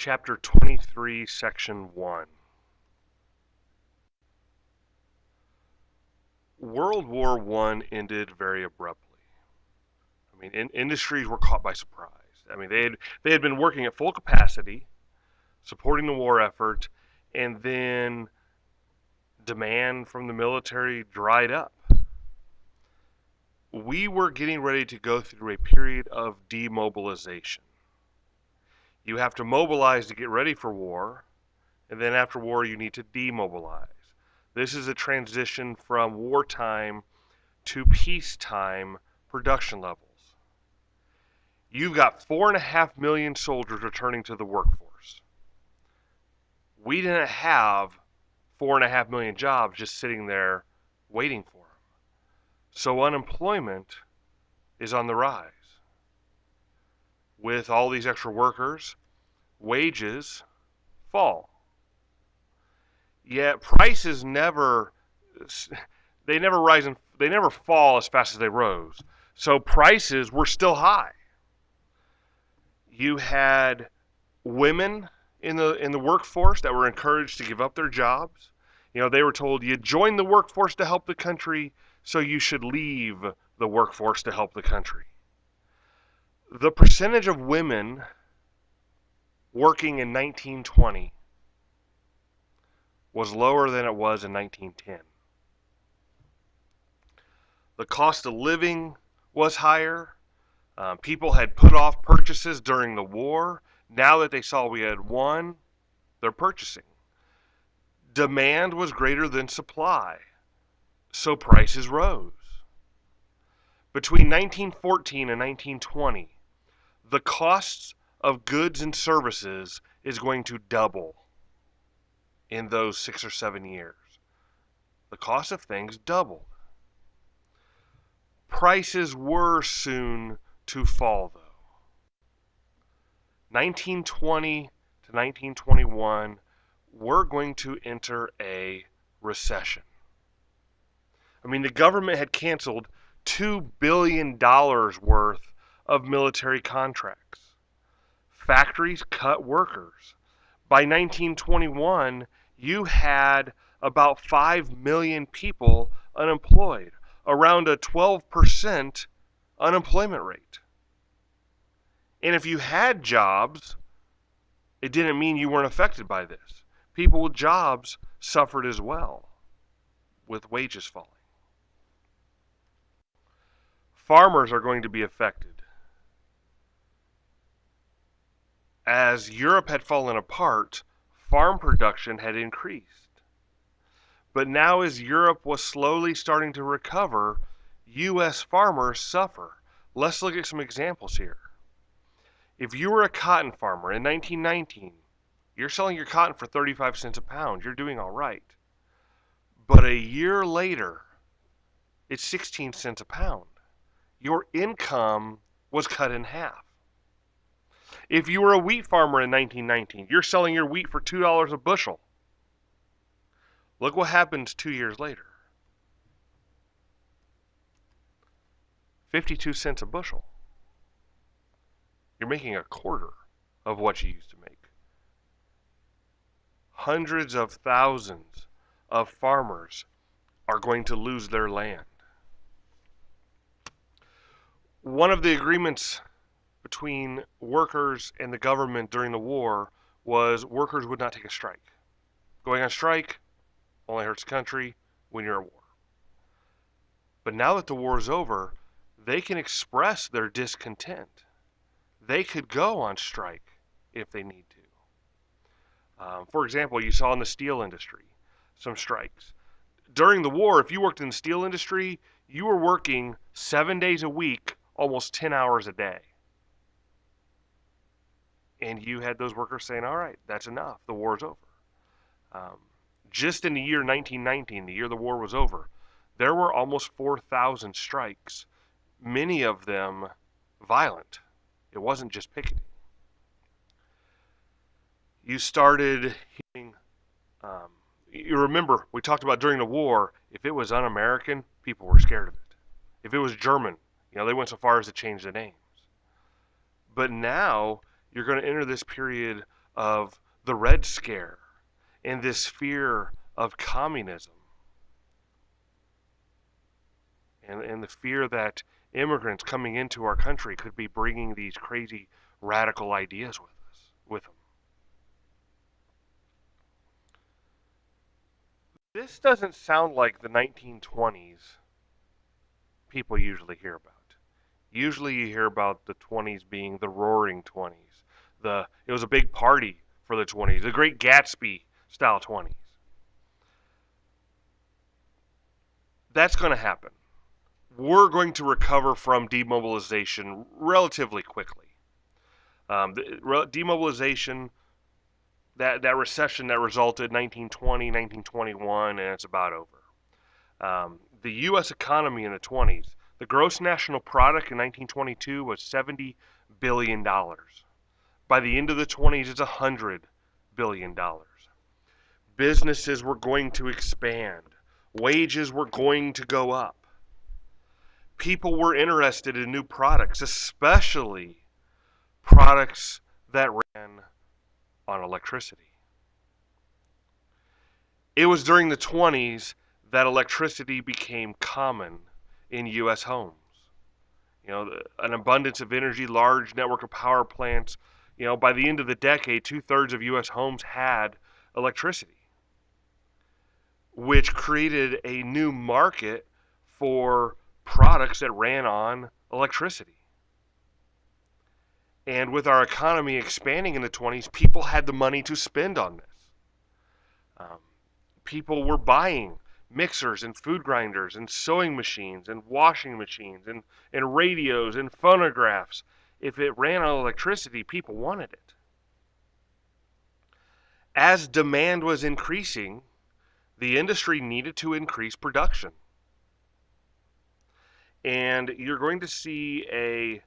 Chapter 23, Section 1. World War I ended very abruptly. Industries were caught by surprise. They had been working at full capacity, supporting the war effort, and then demand from the military dried up. We were getting ready to go through a period of demobilization. You have to mobilize to get ready for war, and then after war you need to demobilize. This is a transition from wartime to peacetime production levels. You've got 4.5 million soldiers returning to the workforce. We didn't have 4.5 million jobs just sitting there waiting for them. So unemployment is on the rise. With all these extra workers, wages fall. Yet prices never rise and they never fall as fast as they rose. So prices were still high. You had women in the workforce that were encouraged to give up their jobs. They were told you join the workforce to help the country, so you should leave the workforce to help the country. The percentage of women working in 1920 was lower than it was in 1910. The cost of living was higher. People had put off purchases during the war. Now that they saw we had won, they're purchasing. Demand was greater than supply, so prices rose. Between 1914 and 1920, the costs of goods and services is going to double in those 6 or 7 years. The cost of things doubled. Prices were soon to fall, though. 1920 to 1921, we're going to enter a recession. The government had canceled $2 billion worth of military contracts. Factories cut workers. By 1921, you had about 5 million people unemployed, around a 12% unemployment rate. And if you had jobs, it didn't mean you weren't affected by this. People with jobs suffered as well, with wages falling. Farmers are going to be affected. As Europe had fallen apart, farm production had increased. But now as Europe was slowly starting to recover, U.S. farmers suffer. Let's look at some examples here. If you were a cotton farmer in 1919, you're selling your cotton for 35 cents a pound. You're doing all right. But a year later, it's 16 cents a pound. Your income was cut in half. If you were a wheat farmer in 1919, you're selling your wheat for $2 a bushel. Look what happens 2 years later. 52 cents a bushel. You're making a quarter of what you used to make. Hundreds of thousands of farmers are going to lose their land. One of the agreements between workers and the government during the war was workers would not take a strike. Going on strike only hurts the country when you're at war. But now that the war is over, they can express their discontent. They could go on strike if they need to. For example, you saw in the steel industry some strikes. During the war, if you worked in the steel industry, you were working 7 days a week, almost 10 hours a day. And you had those workers saying, all right, that's enough, the war's over. Just in the year 1919, the year the war was over, there were almost 4,000 strikes, many of them violent. It wasn't just picketing. You started hearing, you remember, we talked about during the war, if it was un-American, people were scared of it. If it was German, they went so far as to change the names. But now, you're going to enter this period of the Red Scare and this fear of communism and the fear that immigrants coming into our country could be bringing these crazy radical ideas with them. This doesn't sound like the 1920s people usually hear about. Usually you hear about the 20s being the roaring 20s. It was a big party for the 20s, the Great Gatsby style 20s. That's going to happen. We're going to recover from demobilization relatively quickly. Demobilization, that recession that resulted 1920, 1921, and it's about over. The U.S. economy in the 20s, the gross national product in 1922 was $70 billion. By the end of the 20s, it's $100 billion. Businesses were going to expand. Wages were going to go up. People were interested in new products, especially products that ran on electricity. It was during the 20s that electricity became common in U.S. homes. An abundance of energy, large network of power plants. By the end of the decade, 2/3 of U.S. homes had electricity, which created a new market for products that ran on electricity. And with our economy expanding in the 20s, people had the money to spend on this. People were buying mixers and food grinders and sewing machines and washing machines and radios and phonographs. If it ran on electricity, people wanted it. As demand was increasing, the industry needed to increase production. And you're going to see a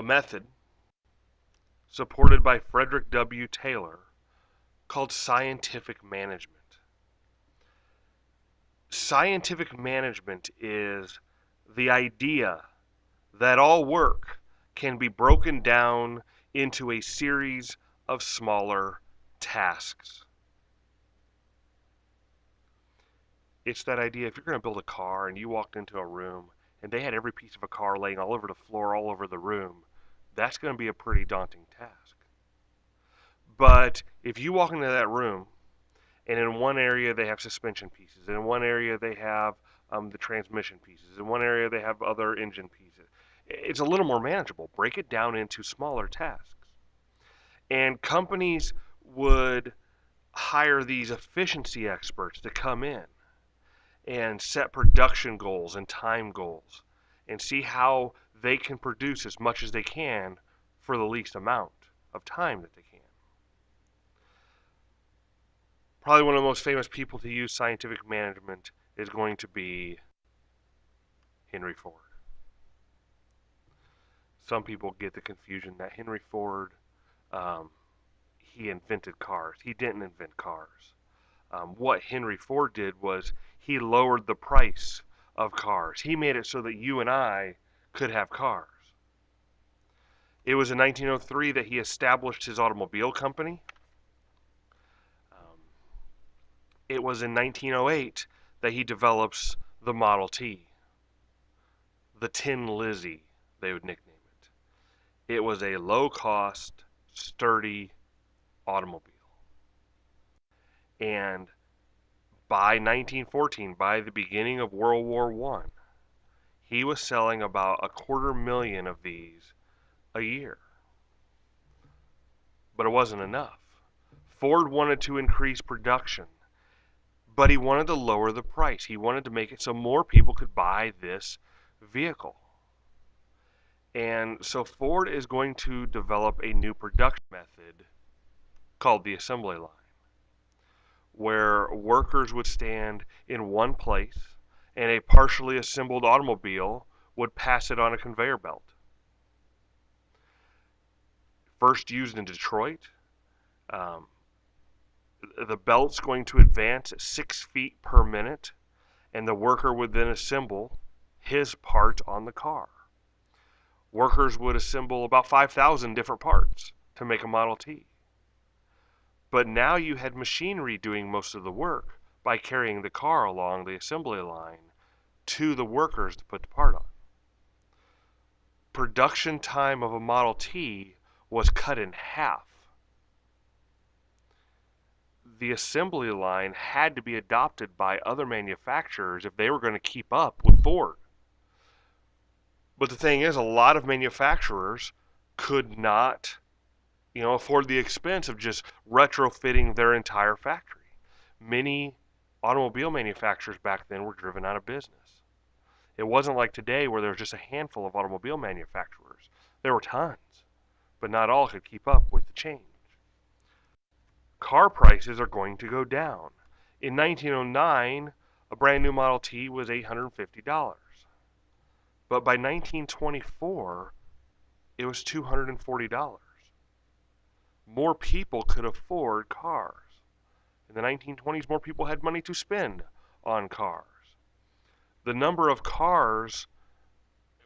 method supported by Frederick W. Taylor called scientific management. Scientific management is the idea that all work can be broken down into a series of smaller tasks. It's that idea, if you're going to build a car and you walked into a room and they had every piece of a car laying all over the floor, all over the room, that's going to be a pretty daunting task. But if you walk into that room and in one area they have suspension pieces, in one area they have the transmission pieces, in one area they have other engine pieces, it's a little more manageable. Break it down into smaller tasks. And companies would hire these efficiency experts to come in and set production goals and time goals and see how they can produce as much as they can for the least amount of time that they can. Probably one of the most famous people to use scientific management is going to be Henry Ford. Some people get the confusion that Henry Ford, he invented cars. He didn't invent cars. What Henry Ford did was he lowered the price of cars. He made it so that you and I could have cars. It was in 1903 that he established his automobile company. It was in 1908 that he develops the Model T, the Tin Lizzie, they would nickname it. It was a low-cost, sturdy automobile. And by 1914, by the beginning of World War I, he was selling about 250,000 of these a year. But it wasn't enough. Ford wanted to increase production, but he wanted to lower the price. He wanted to make it so more people could buy this vehicle. And so Ford is going to develop a new production method called the assembly line, where workers would stand in one place and a partially assembled automobile would pass it on a conveyor belt. First used in Detroit, the belt's going to advance at 6 feet per minute, and the worker would then assemble his part on the car. Workers would assemble about 5,000 different parts to make a Model T. But now you had machinery doing most of the work by carrying the car along the assembly line to the workers to put the part on. Production time of a Model T was cut in half. The assembly line had to be adopted by other manufacturers if they were going to keep up with Ford. But the thing is, a lot of manufacturers could not, afford the expense of just retrofitting their entire factory. Many automobile manufacturers back then were driven out of business. It wasn't like today where there was just a handful of automobile manufacturers. There were tons, but not all could keep up with the change. Car prices are going to go down. In 1909, a brand new Model T was $850. But by 1924, it was $240. More people could afford cars. In the 1920s, more people had money to spend on cars. The number of cars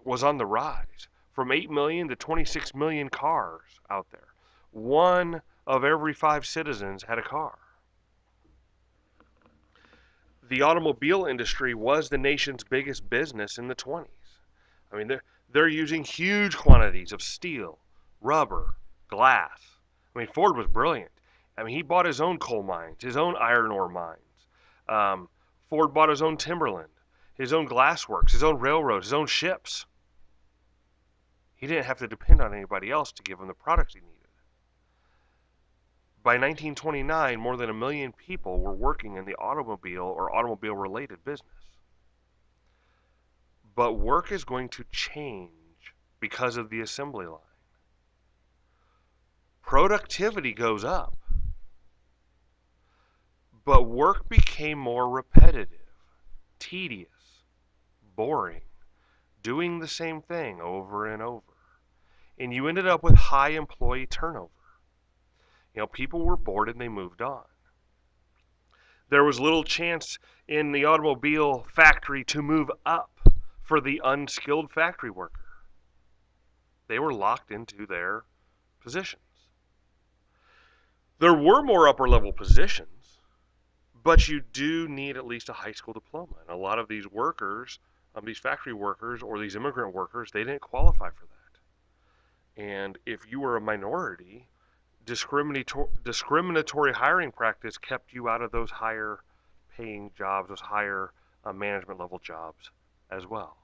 was on the rise, from 8 million to 26 million cars out there. 1 of every 5 citizens had a car. The automobile industry was the nation's biggest business in the 20s. I mean, they're using huge quantities of steel, rubber, glass. I mean, Ford was brilliant. I mean, he bought his own coal mines, his own iron ore mines. Ford bought his own timberland, his own glassworks, his own railroads, his own ships. He didn't have to depend on anybody else to give him the products he needed. By 1929, more than 1 million people were working in the automobile or automobile-related business. But work is going to change because of the assembly line. Productivity goes up, but work became more repetitive, tedious, boring, doing the same thing over and over. And you ended up with high employee turnover. People were bored and they moved on. There was little chance in the automobile factory to move up for the unskilled factory worker. They were locked into their positions. There were more upper level positions, but you do need at least a high school diploma. And a lot of these workers, these factory workers or these immigrant workers, they didn't qualify for that. And if you were a minority, discriminatory hiring practice kept you out of those higher paying jobs, those higher management level jobs as well.